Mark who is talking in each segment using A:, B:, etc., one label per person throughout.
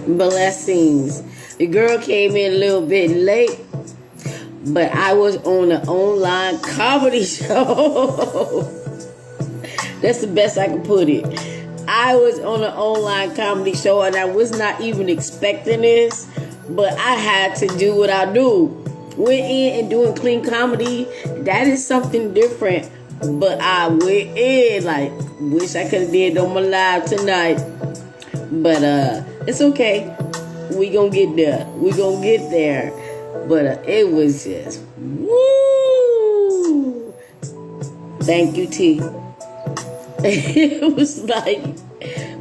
A: Blessings. The girl came in a little bit late, but I was on an online comedy show. That's the best I can put it. I was on an online comedy show and I was not even expecting this, but I had to do what I do. Went in and doing clean comedy, that is something different. But I went in, like, wish I could have did on my live tonight. But it's okay. We gonna get there. We gonna get there. But it was just woo. Thank you, T. It was like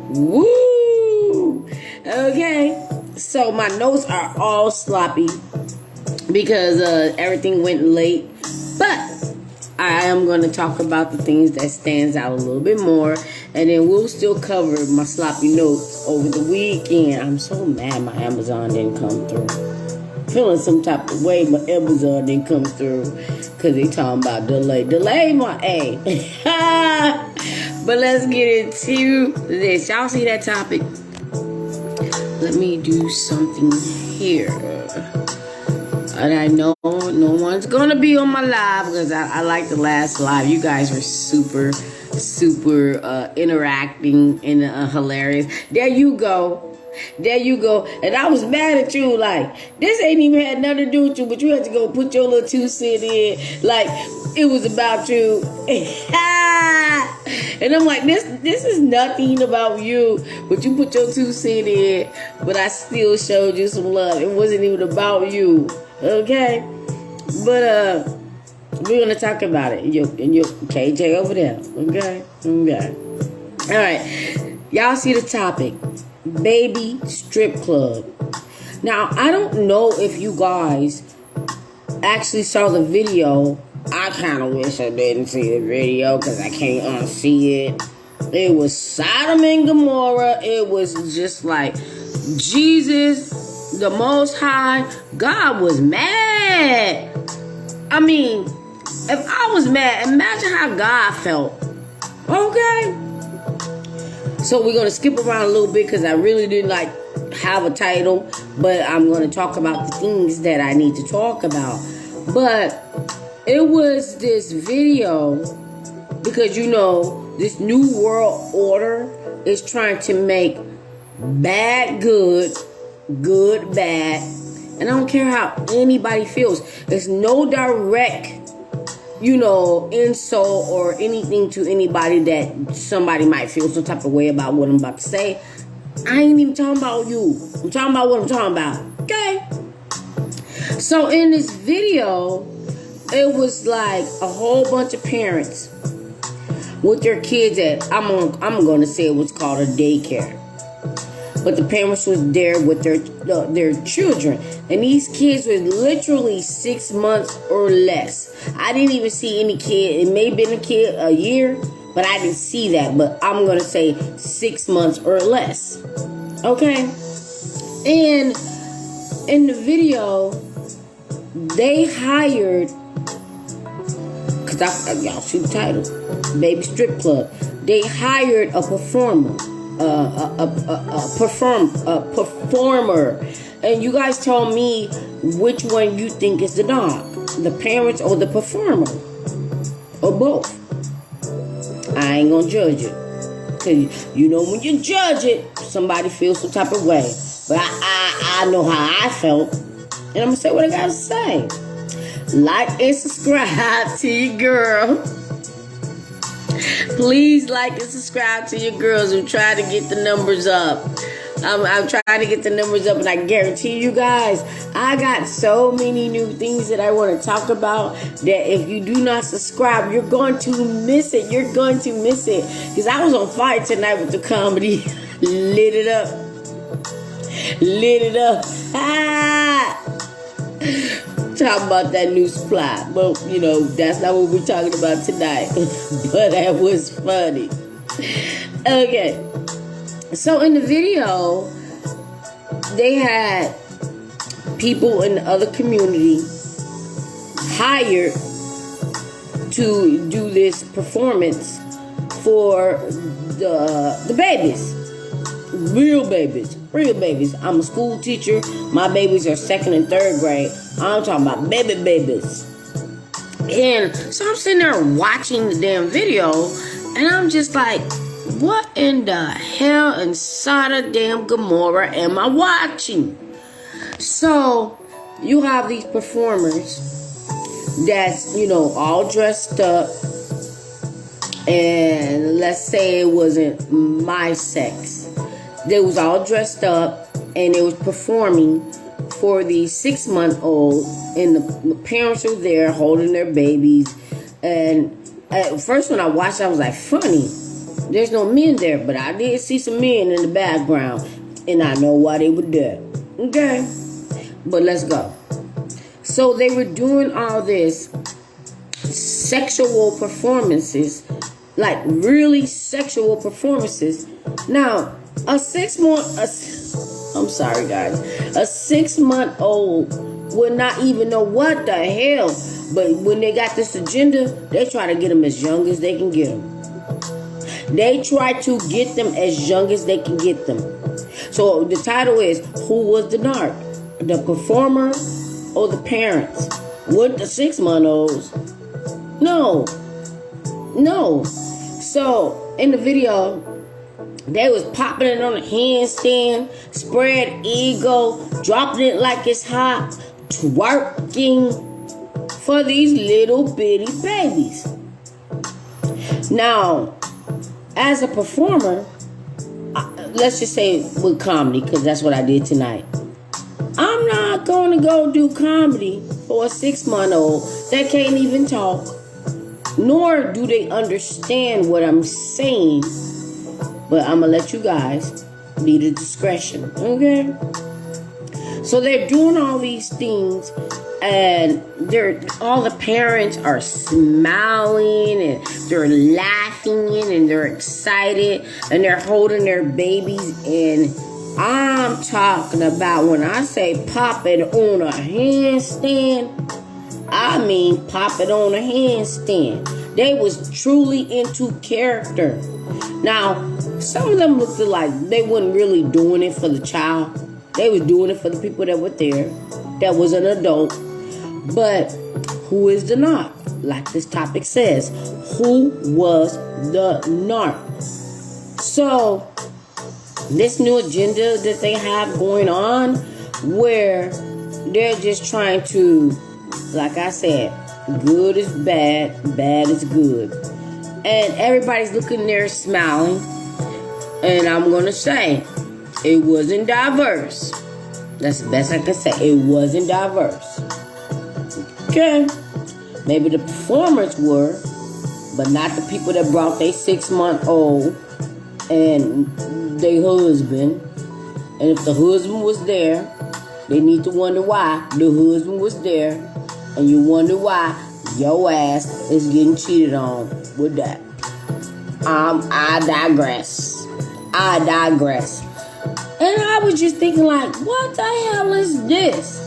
A: woo. Okay. So my notes are all sloppy because everything went late. But I am going to talk about the things that stands out a little bit more, and then we'll still cover my sloppy notes over the weekend. I'm so mad my Amazon didn't come through. Feeling some type of way my Amazon didn't come through because they talking about delay my A. But let's get into this. Y'all see that topic? Let me do something here. And I know no one's going to be on my live because I like the last live. You guys were super interacting and hilarious. There you go. And I was mad at you. Like, this ain't even had nothing to do with you, but you had to go put your little 2 cents in. Like, it was about you. And I'm like, this is nothing about you, but you put your 2 cents in, but I still showed you some love. It wasn't even about you. Okay, but we're gonna talk about it. And your KJ over there. Okay. All right, y'all see the topic: baby strip club. Now I don't know if you guys actually saw the video. I kind of wish I didn't see the video because I can't unsee it. It was Sodom and Gomorrah. It was just like Jesus. The Most High, God was mad. I mean, if I was mad, imagine how God felt. Okay? So we're going to skip around a little bit because I really didn't have a title, but I'm going to talk about the things that I need to talk about. But it was this video because, this new world order is trying to make bad good bad, and I don't care how anybody feels. There's no direct insult or anything to anybody that somebody might feel some type of way about what I'm about to say. I ain't even talking about you. I'm talking about what I'm talking about. Okay, so in this video it was like a whole bunch of parents with their kids at I'm gonna say it was called a daycare. But the parents was there with their children. And these kids were literally 6 months or less. I didn't even see any kid. It may have been a kid a year, but I didn't see that. But I'm going to say 6 months or less. Okay? And in the video, they hired, because y'all see the title, Baby Strip Club. They hired a performer. A performer, and you guys tell me which one you think is the dog, the parents or the performer, or both. I ain't gonna judge it, cause when you judge it, somebody feels some type of way. But I know how I felt, and I'm gonna say what I gotta say. Like and subscribe to your girl. Please like and subscribe to your girls. I'm trying to get the numbers up. I'm trying to get the numbers up, and I guarantee you guys, I got so many new things that I want to talk about that if you do not subscribe, you're going to miss it. You're going to miss it. Because I was on fire tonight with the comedy. Lit it up. Talking about that new supply. But, that's not what we're talking about tonight. But that was funny. Okay. So in the video, they had people in the other community hired to do this performance for the babies. Real babies. Real babies. I'm a school teacher. My babies are 2nd and 3rd grade. I'm talking about babies. And so I'm sitting there watching the damn video, and I'm just like, what in the hell inside of damn Gomorrah am I watching? So you have these performers that's, all dressed up, and let's say it wasn't my sex. They was all dressed up, and they was performing for the 6-month-old, and the parents were there holding their babies. And at first when I watched it, I was like, funny. There's no men there, but I did see some men in the background, and I know why they were there. Okay? But let's go. So they were doing all this sexual performances, like really sexual performances. Now, a 6-month-old would not even know what the hell. But when they got this agenda, they try to get them as young as they can get them. They try to get them as young as they can get them. So the title is, who was the narc? The performer or the parents? With the 6-month-olds? No. So in the video, they was popping it on a handstand, spread ego, dropping it like it's hot, twerking for these little bitty babies. Now, as a performer, let's just say with comedy, because that's what I did tonight. I'm not going to go do comedy for a 6-month-old that can't even talk, nor do they understand what I'm saying. But I'm going to let you guys be the discretion, okay? So they're doing all these things, and all the parents are smiling, and they're laughing, and they're excited, and they're holding their babies. And I'm talking about, when I say pop it on a handstand, I mean pop it on a handstand. They was truly into character. Now, some of them looked like they wasn't really doing it for the child. They was doing it for the people that were there, that was an adult. But who is the narc? Like this topic says, who was the narc? So, this new agenda that they have going on, where they're just trying to, like I said, good is bad, bad is good. And everybody's looking there smiling. And I'm going to say, it wasn't diverse. That's the best I can say. It wasn't diverse. Okay. Maybe the performers were, but not the people that brought their 6-month-old and their husband. And if the husband was there, they need to wonder why the husband was there. And you wonder why your ass is getting cheated on with that. I digress. And I was just thinking, like, what the hell is this?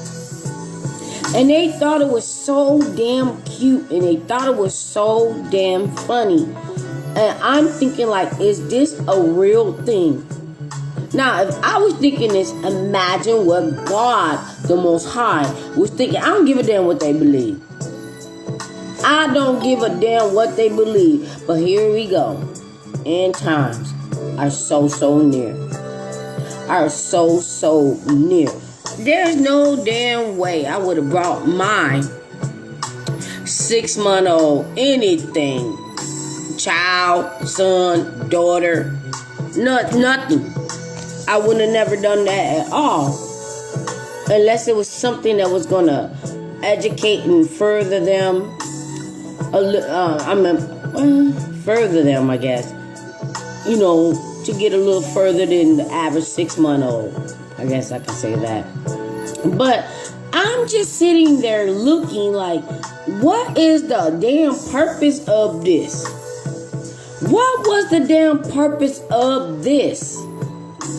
A: And they thought it was so damn cute, and they thought it was so damn funny. And I'm thinking, like, is this a real thing? Now, if I was thinking this, imagine what God, the Most High, was thinking. I don't give a damn what they believe. I don't give a damn what they believe. But here we go. End times are so near. Are so near. There's no damn way I would have brought my 6-month-old anything. Child, son, daughter, nothing. I wouldn't have never done that at all. Unless it was something that was going to educate and further them. Further them, I guess. To get a little further than the average 6-month-old. I guess I can say that. But I'm just sitting there looking like, what is the damn purpose of this? What was the damn purpose of this?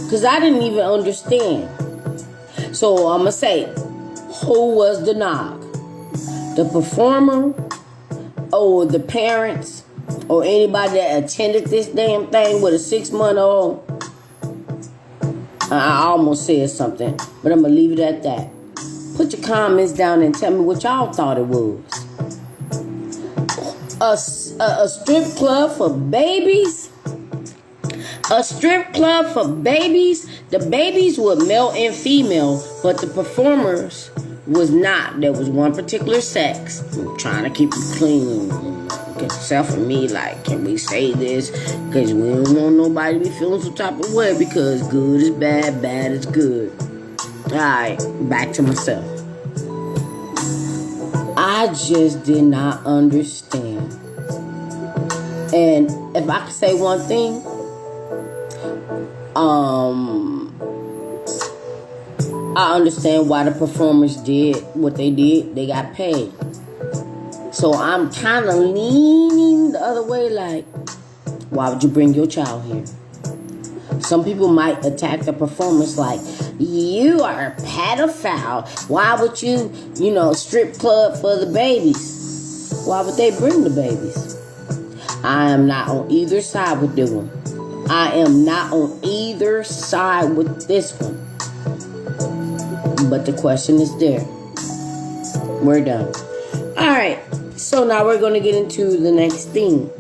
A: Because I didn't even understand. So I'm going to say, who was the narc? The performer? Or the parents? Or anybody that attended this damn thing with a 6-month-old? I almost said something, but I'm going to leave it at that. Put your comments down and tell me what y'all thought it was. A strip club for babies? A strip club for babies? The babies were male and female, but the performers was not. There was one particular sex. I'm trying to keep it clean. Except for me, like, can we say this? Because we don't want nobody to be feeling some type of way, because good is bad, bad is good. Alright, back to myself. I just did not understand. And if I could say one thing, I understand why the performers did what they did. They got paid. So I'm kind of leaning the other way, like, why would you bring your child here? Some people might attack the performance like, you are a pedophile. Why would you, strip club for the babies? Why would they bring the babies? I am not on either side with this one. I am not on either side with this one. But the question is there. We're done. Alright, so now we're going to get into the next thing.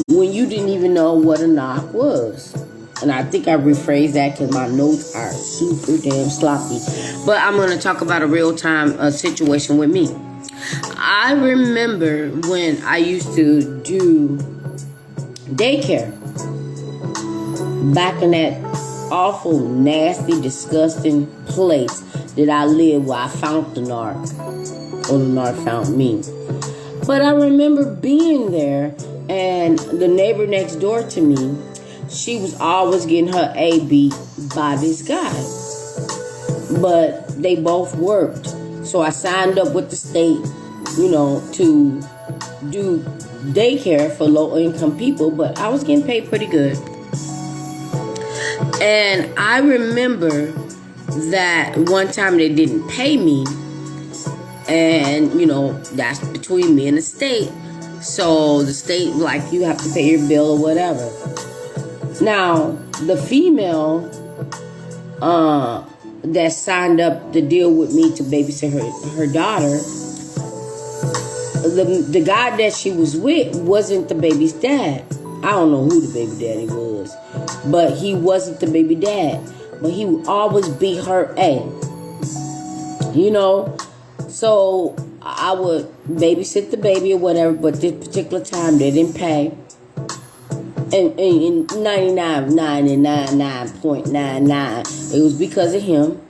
A: When you didn't even know what a narc was. And I think I rephrased that because my notes are super damn sloppy. But I'm going to talk about a real-time situation with me. I remember when I used to do daycare. Back in that awful, nasty, disgusting place that I lived where I found the narc. Or the narc found me. But I remember being there, and the neighbor next door to me, she was always getting her A beat by this guy. But they both worked. So I signed up with the state, to do daycare for low-income people, but I was getting paid pretty good. And I remember that one time they didn't pay me, and, that's between me and the state. So the state, like, you have to pay your bill or whatever. Now, the female that signed up to deal with me to babysit her daughter, the guy that she was with wasn't the baby's dad. I don't know who the baby daddy was, but he wasn't the baby dad. But he would always be her A. So I would babysit the baby or whatever, but this particular time they didn't pay. And 99.99, it was because of him.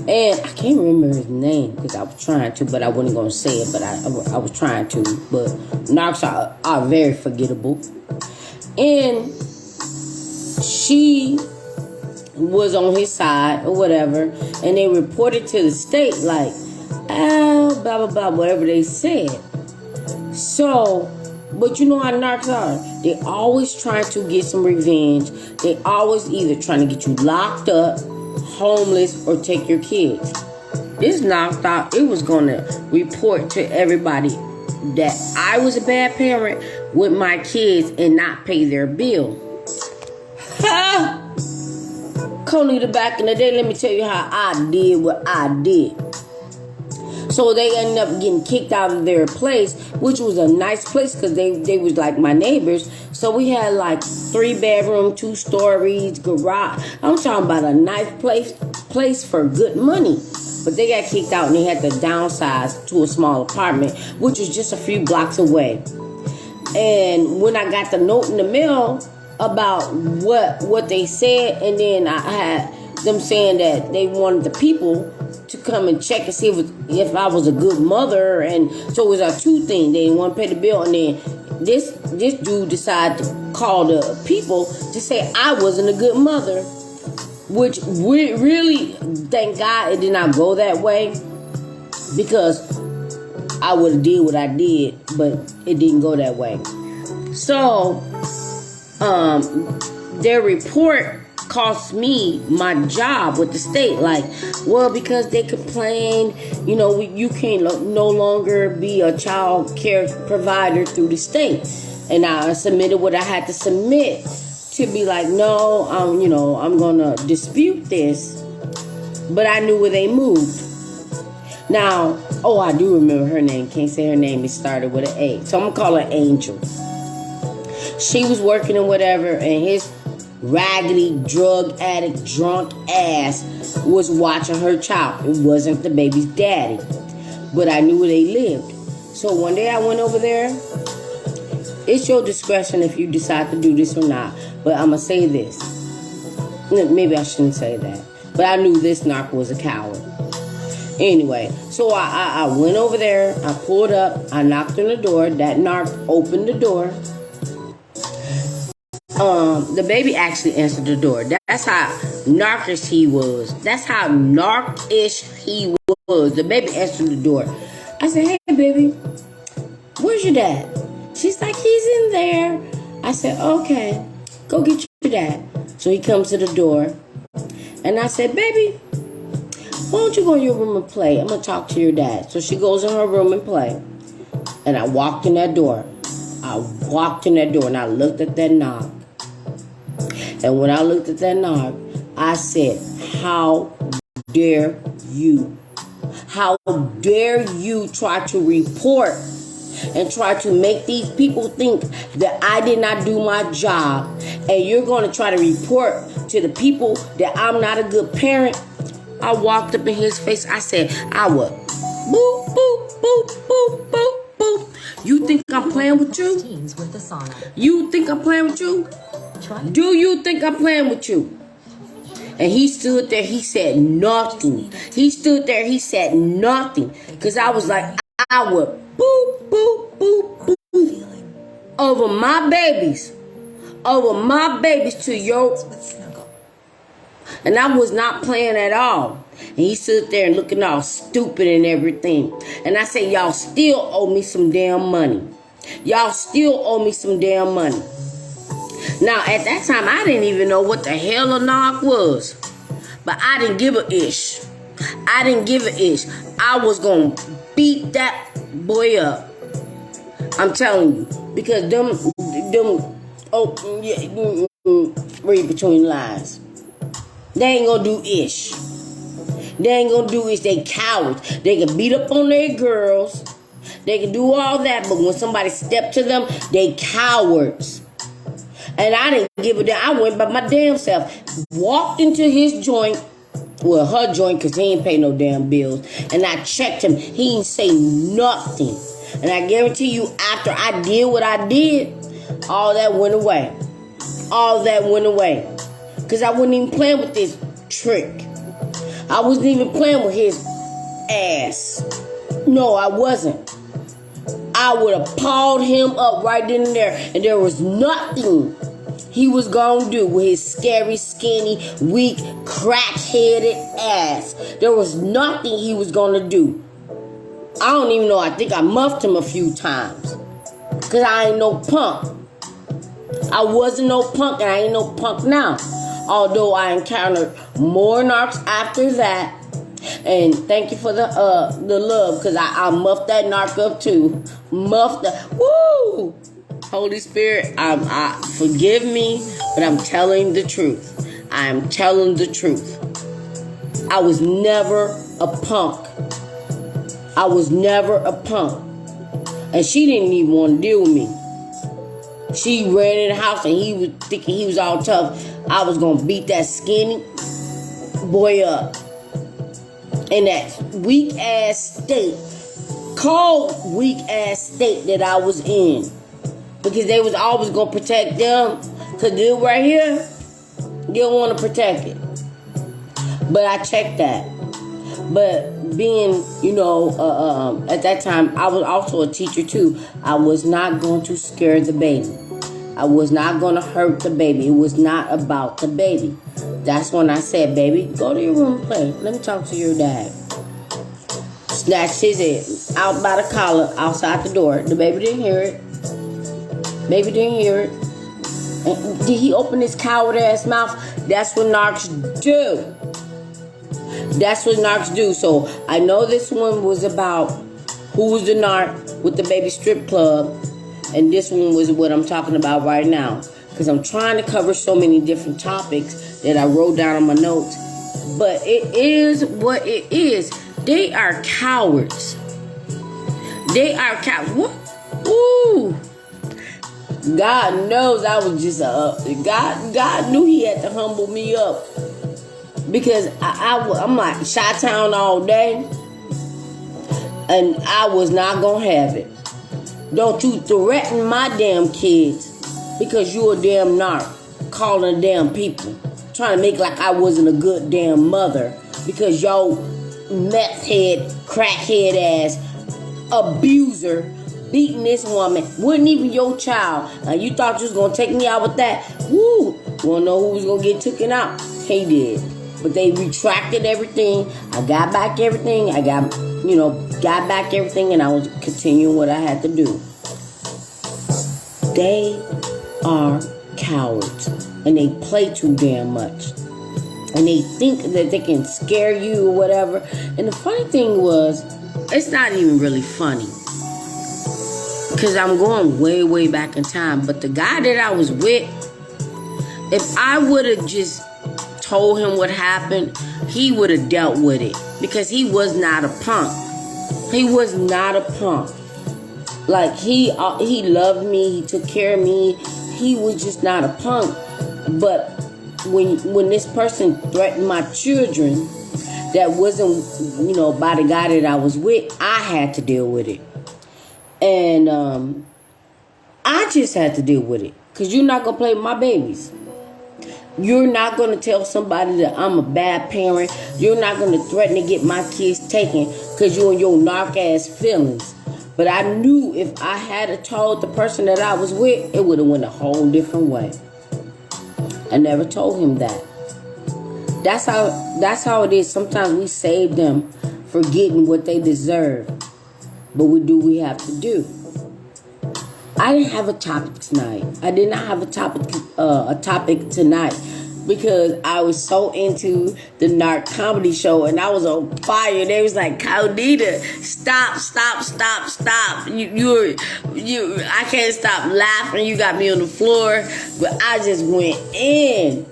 A: And I can't remember his name because I was trying to, but I wasn't going to say it, but I was trying to. But narcs are very forgettable. And she was on his side or whatever, and they reported to the state like, blah, blah, blah, whatever they said. So, but you know how narcs are. They always trying to get some revenge. They always either trying to get you locked up, homeless, or take your kids. This narc thought it was going to report to everybody that I was a bad parent with my kids and not pay their bill. Ha! Conita, back in the day, let me tell you how I did what I did. So they ended up getting kicked out of their place, which was a nice place because they was like my neighbors. So we had like 3-bedroom, 2 stories, garage. I'm talking about a nice place for good money. But they got kicked out and they had to downsize to a small apartment, which was just a few blocks away. And when I got the note in the mail about what they said, and then I had them saying that they wanted the people to come and check and see if I was a good mother, and so it was a 2 thing. They didn't want to pay the bill, and then this dude decided to call the people to say I wasn't a good mother, which we really, thank God it did not go that way, because I would have did what I did, but it didn't go that way. So their report cost me my job with the state. Like, well, because they complained, you can't no longer be a child care provider through the state. And I submitted what I had to submit to be like, no, I'm gonna dispute this. But I knew where they moved. Now, I do remember her name. Can't say her name. It started with an A. So I'm gonna call her Angel. She was working and whatever, and his raggedy, drug addict, drunk ass was watching her child. It wasn't the baby's daddy. But I knew where they lived. So one day I went over there. It's your discretion if you decide to do this or not. But I'm going to say this. Maybe I shouldn't say that. But I knew this narc was a coward. Anyway, so I went over there. I pulled up. I knocked on the door. That narc opened the door. The baby actually answered the door. That's how narcish he was. That's how narcish he was. The baby answered the door. I said, hey, baby, where's your dad? She's like, he's in there. I said, okay, go get your dad. So he comes to the door. And I said, baby, why don't you go in your room and play? I'm going to talk to your dad. So she goes in her room and play. And I walked in that door. And I looked at that knob. And when I looked at that knob, I said, how dare you? How dare you try to report and try to make these people think that I did not do my job, and you're going to try to report to the people that I'm not a good parent? I walked up in his face. I said, I would. Boop, boop, boop, boop, boop, boop. You think I'm playing with you? You think I'm playing with you? Do you think I'm playing with you? And he stood there. He said nothing. He stood there. He said nothing. Because I was like, I would boop, boop, boop, boop. Over my babies. Over my babies to your... And I was not playing at all. And he stood there and looking all stupid and everything. And I said, y'all still owe me some damn money. Y'all still owe me some damn money. Now, at that time, I didn't even know what the hell a narc was. But I didn't give a ish. I didn't give a ish. I was going to beat that boy up. I'm telling you. Because read between lines. They ain't going to do ish. They ain't going to do ish. They cowards. They can beat up on their girls. They can do all that. But when somebody step to them, they cowards. And I didn't give a damn. I went by my damn self. Walked into his joint. Well, her joint, because he ain't pay no damn bills. And I checked him. He didn't say nothing. And I guarantee you, after I did what I did, all that went away. All that went away. Because I wasn't even playing with this trick. I wasn't even playing with his ass. No, I wasn't. I would have pawed him up right then and there. And there was nothing he was going to do with his scary, skinny, weak, crack-headed ass. There was nothing he was going to do. I don't even know. I think I muffed him a few times. Because I ain't no punk. I wasn't no punk, and I ain't no punk now. Although I encountered more narcs after that. And thank you for the love, because I muffed that narc up too. Muffed the woo! Holy Spirit, I forgive me, but I'm telling the truth. I am telling the truth. I was never a punk. I was never a punk. And she didn't even want to deal with me. She ran in the house and he was thinking he was all tough. I was going to beat that skinny boy up. In that weak-ass state, cold, weak-ass state that I was in. Because they was always going to protect them. Because this right here, they don't want to protect it. But I checked that. But being, at that time, I was also a teacher too. I was not going to scare the baby. I was not going to hurt the baby. It was not about the baby. That's when I said, baby, go to your room and play. Let me talk to your dad. Snatched his head out by the collar, outside the door. The baby didn't hear it. Baby didn't hear it. And did he open his coward ass mouth? That's what narcs do. That's what narcs do. So I know this one was about who was the narc with the baby strip club. And this one was what I'm talking about right now. Because because I'm trying to cover so many different topics that I wrote down on my notes. But it is what it is. They are cowards. They are cowards. What? Ooh. God knows I was just God knew He had to humble me up, because I'm like Chi-Town all day, and I was not gonna have it. Don't you threaten my damn kids because you a damn narc, calling damn people, trying to make like I wasn't a good damn mother because y'all meth head, crackhead ass abuser beating this woman, wasn't even your child. Now you thought you was gonna take me out with that? Woo! Wanna know who was gonna get taken out? He did. But they retracted everything. I got back everything. Got back everything, and I was continuing what I had to do. They are cowards, and they play too damn much. And they think that they can scare you or whatever. And the funny thing was, it's not even really funny, because I'm going way, way back in time. But the guy that I was with, if I would have just told him what happened, he would have dealt with it, because he was not a punk. He was not a punk. Like, he loved me. He took care of me. He was just not a punk. But when this person threatened my children, that wasn't, by the guy that I was with, I had to deal with it. And I just had to deal with it, because you're not going to play with my babies. You're not going to tell somebody that I'm a bad parent. You're not going to threaten to get my kids taken because you're in your narc ass feelings. But I knew if I had told the person that I was with, it would have went a whole different way. I never told him that. That's how it is. Sometimes we save them for getting what they deserve. But we do what we have to do. I didn't have a topic tonight. I did not have a topic tonight, because I was so into the narc comedy show, and I was on fire. They was like, "Caudita, stop. You I can't stop laughing. You got me on the floor." But I just went in.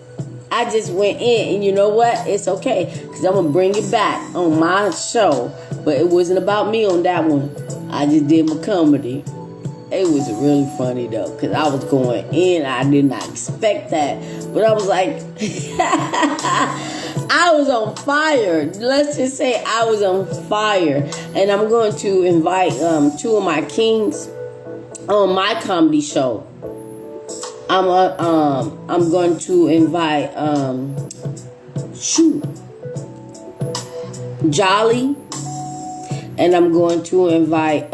A: And you know what? It's okay, because I'm going to bring it back on my show. But it wasn't about me on that one. I just did my comedy. It was really funny, though, because I was going in. I did not expect that. But I was like, I was on fire. Let's just say I was on fire. And I'm going to invite two of my kings on my comedy show. I'm going to invite Jolly, and I'm going to invite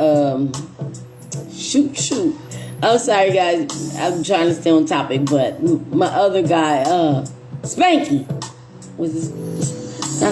A: Shoot. I'm sorry, guys. I'm trying to stay on topic, but my other guy, Spanky, was this